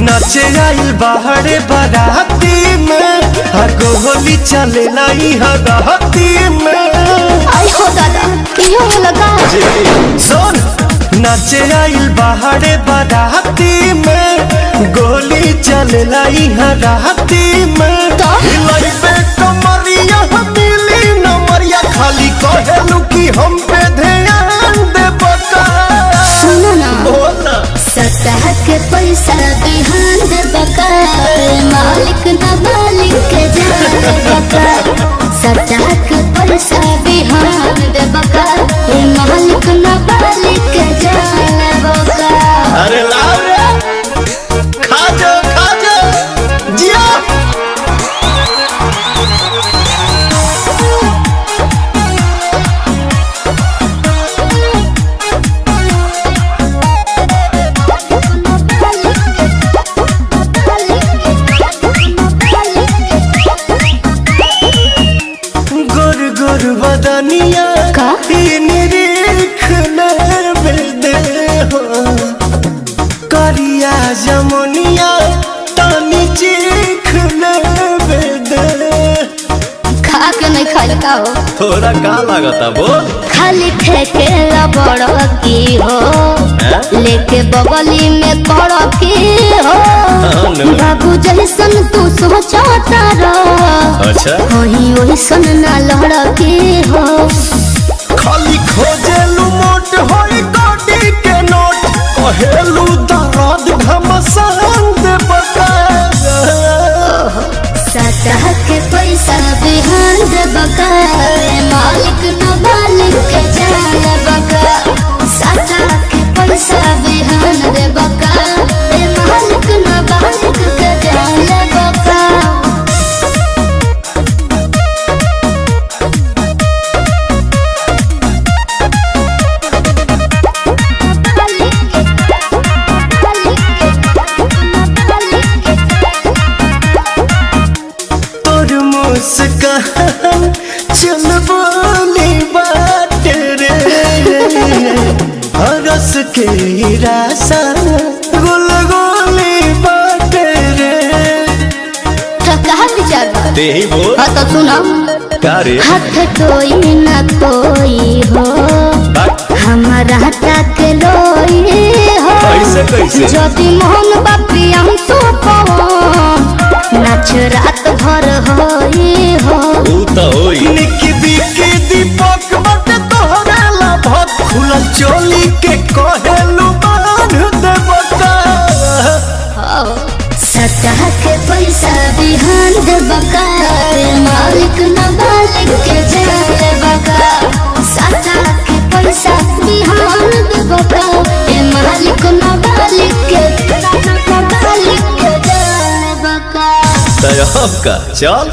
नाचे आइल बाहरे बाराती में हर गोली चले लाई हराती में। आई हो दादा क्यों लगा सुन नाचे आइल बाहरे बाराती में गोली चले लाई हराती में। हिलाई पे कमरिया मिली नमरिया खाली कहेलू कि हम पे ध्यान दे बका। सुनो ना बोला सतह के पैसा बिहान दे बका मालिक ना मालिक के जान बका। सतह के पैसा बिहान दे बका मालिक ना मालिक के जान बका। अरे लाओ रे खा जा जिया। गोर गोर बदनिया का? निरीख दे हो करिया जमुनिया तानी चीख दे। खा के नहीं खाई का हो थोड़ा का लागता बोल खाली ठेके बड़ की हो लेके बगली में कड़ की हो। बाबू जैसन तू सोचता रह अच्छा वही वैसन ना लड़ की हो। खाली खोजेलू मोट होई गोडी के नोट कहेलू दर्द घमसान दे बका। सतह के पैसा बिहान दे बका मालिक न मालिक के जान बका। सतह के पैसा बिहान दे बका मालिक न मालिक के जान बका। तोर मुस्कान चल बोली बात रे हरस के रासा गुल गोली बात रे। कहा विचार बा? ते ही बोल हाँ तो सुना का रे हाथ कोई न कोई हो हमारा तक लोई हो। कैसे ज्योति मोहन बापी हम तो नाच रात भर होई हो। निकी बिकी दीपक बट तोहरा लाभत खुला चोली के कहेलू बांध दे बका। सतह के पैसा बिहान दे बका मालिक न मालिक के जान बका। सतह के पैसा बिहान दे बका मालिक न मालिक के जान बका। तय का चल